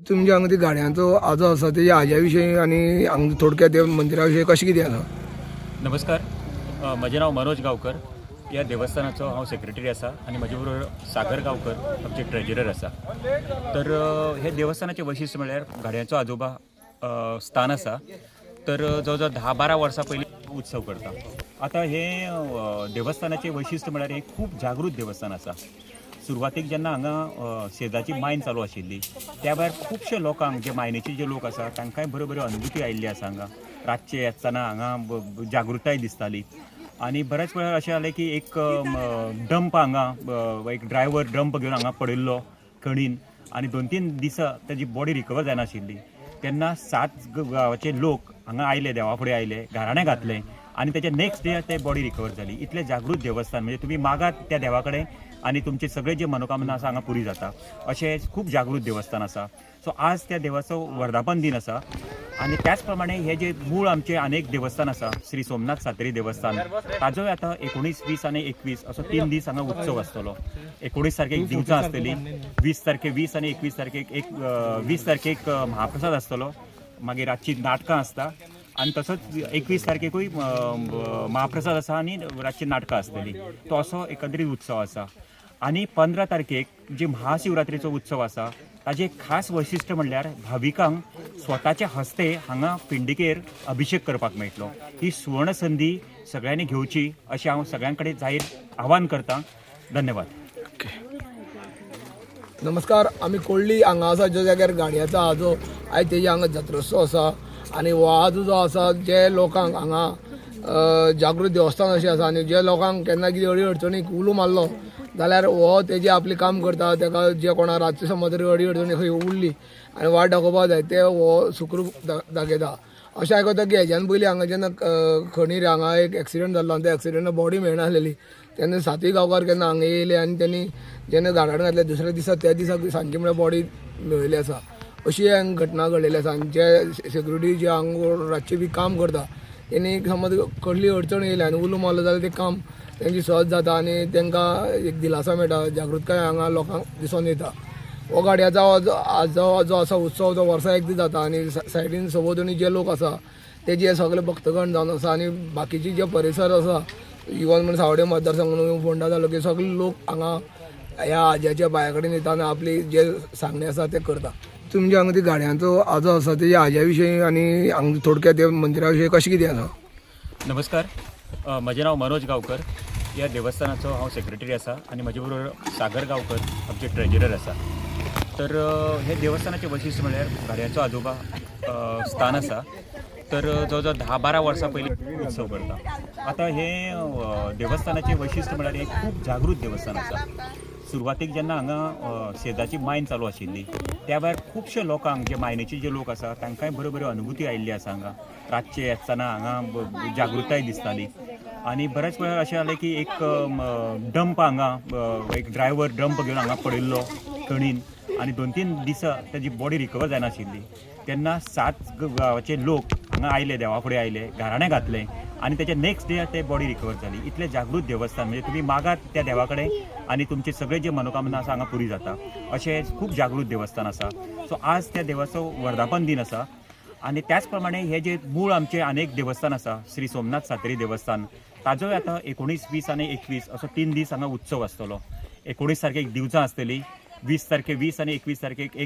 तुमच्या हांगा ती गाड्यांचो आजो आसा तेच्या हाज्या विशयी आनी हांगा थोडक्यात त्या मंदिरा विशयी कशें कितें आसा? नमस्कार. म्हजें नांव मनोज गांवकर. ह्या देवस्थानाचो हांव सेक्रेटरी आसा आनी म्हजे बरोबर सागर गांवकर आमचे ट्रेजरर आसा. तर हे देवस्थानाचें वैशिश्ट म्हळ्यार गाड्यांचो आजोबा स्थान आसा. तर जवळ 10-12 वर्सां पयलीं उत्सव करता. आतां हे देवस्थानाचें वैशिश्ट म्हळ्यार हे खूब जागृत देवस्थान आसा. सुरवातीक जेन्ना हांगा सेजाची मायन चालू आशिल्ली त्या भायर खुबशे लोकांक जे मायनीचे जे लोक आसा तांकांय बऱ्यो अनुभुती आयिल्ली आसा. हांगा रातचे येतना हांगा जागृताय दिसताली आनी बऱ्याच वेळार अशें जालें की एक डंप हांगा एक ड्रायव्हर डंप घेवन हांगा पडिल्लो खणीन आनी 2-3 दिसां ताजी बॉडी रिकवर जायनाशिल्ली. तेन्ना 7 गांवाचे लोक हांगा आयले, देवा फुडें आयले, गाराणें घातलें आनी तेच्या नेक्स्ट डे ते बॉडी रिकवर जाली. इतलें जागृत देवस्थान म्हणजे तुमी मागात त्या देवा कडेन आनी तुमचे सगळे जे मनोकामना आसा हांगा पुरी जाता अशें खूब जागृत देवस्थान आसा. सो आज त्या देवाचो वर्धापन दिन आसा आनी त्याच प्रमाणे हे जे मूळ आमचे अनेक देवस्थान आसा श्री सोमनाथ सातेरी देवस्थान ताजोय आतां 19, 20 आनी 21 असो 3 दीस हांगा उत्सव आसतलो. 19 तारखेक दिवचां आसतली, 20 आनी 21 तारखेक 20 तारखेक महाप्रसाद आसतलो, मागीर रातची नाटकां आसता आनी तसोच 21 तारखेकूय महाप्रसाद आसा आनी रातची नाटकां आसतली. तो असो एकंदरीत उत्सव आसा. आनी 15 तारखेक जी महाशिवरात्रेचो उत्सव आसा ताजें खास वैशिश्ट म्हणल्यार भाविकांक स्वताच्या हस्ते हांगा पिंडिकेर अभिषेक करपाक मेळटलो. ही सुवर्ण संदी सगळ्यांनी घेवची अशें हांव सगळ्यां कडेन जाहीर आवाहन करतां. धन्यवाद. नमस्कार. आमी कोळ्ळी हांगा आसा ज्या जाग्यार गाडयांचो आजो आयज तेजे हांगा जत्रोत्सव आसा आनी हो आजो जो आसा जे लोकांक हांगा जागृत देवस्थान अशें आसा आनी जे लोकांक केन्ना कितें अडी अडचणीक उलो मारलो जाल्यार हो तेजे आपली काम करता. ताका जे कोणा रातचे समज तरी अडी अडचणी खंय उरली आनी वाट दाखोवपाक जाय ते हो सुखरूप दाखयता. अशें आयकता की हेज्यान पयलीं हांगा जेन्ना खणीर हांगा एक एक्सिडंट जाल्लो आनी त्या एक्सिडंटान बॉडी मेळनासलेली तेन्ना 7 गांवकार केन्ना हांगा येयले आनी त्यांनी जेन्ना धाडान घातले दुसऱ्या दिसा त्या दिसा सांजचे म्हळ्यार बॉडी मेळिल्ली आसा. अशी हांगा घटना घडलेली आसा आनी जे सेक्युरिटी जे हांगा रातचे बी काम करता तेणी समज कसली अडचण येयली आनी उलो मारलो जाल्यार ते काम तेंची सहज जाता आनी तांकां एक दिलासा मेळटा, जागृतकाय हांगा लोकांक दिसून येता. हो गाडयांचो आजो जो आसा उत्सव तो वर्सा एक दीस जाता आनी सायडीन सभोवतणी जे लोक आसा तेजे सगळे भक्तगण जावन आसा आनी बाकीचे जे परिसर आसा इवन म्हणजे सावडे मतदारसंघ फोंडा तालुके सगळे लोक हांगा ह्या आज्याच्या पांया कडेन येता आनी आपली जे सांगणे आसा ते करता. तुमच्या हांगा ती गाड्यांचो आजो आसा तेच्या हाज्या विशयी आनी हांगा थोडक्यात त्या मंदिरा विशयी कशें कितें आसा? नमस्कार. म्हजें नांव मनोज गांवकर. ह्या देवस्थानाचो हांव सेक्रेटरी आसा आनी म्हजे बरोबर सागर गांवकर आमचे ट्रेजरर आसा. तर हे देवस्थानाचें वैशिश्ट म्हळ्यार गाड्यांचो आजोबा स्थान आसा. तर जवळ 10-12 वर्सां पयलीं उत्सव करता. आतां हे देवस्थानाचें वैशिश्ट म्हळ्यार हे खूब जागृत देवस्थान आसा. सुरवातीक जेन्ना हांगा सेजाची मायन चालू आशिल्ली त्या भायर खुबशे लोकांक जे मायनीचे जे लोक आसा तांकांय बऱ्यो अनुभुती आयिल्ली आसा. हांगा रातचे येतना हांगा जागृताय दिसताली आनी बऱ्याच वेळार अशें जालें की एक डंप हांगा एक ड्रायव्हर डंप घेवन हांगा पडिल्लो खणीन आनी 2-3 दिसां ताजी बॉडी रिकवर जायनाशिल्ली. तेन्ना 7 गांवाचे लोक हांगा आयले, देवा फुडें आयले, गाराणें घातलें आनी तेच्या नेक्स्ट डे ते बॉडी रिकवर जाली. इतलें जागृत देवस्थान म्हणजे तुमी मागात त्या देवा कडेन आनी तुमचे सगळे जे मनोकामना आसा हांगा पुरी जाता अशें खूब जागृत देवस्थान आसा. सो आज त्या देवाचो वर्धापन दिन आसा आनी त्याच प्रमाणे हे जे मूळ आमचे अनेक देवस्थान आसा श्री सोमनाथ सातेरी देवस्थान ताजोय आतां 19, 20 आनी 21 असो 3 दीस हांगा उत्सव आसतलो. 19 तारखेक दिवचां आसतली, 20 आनी 21 तारखेक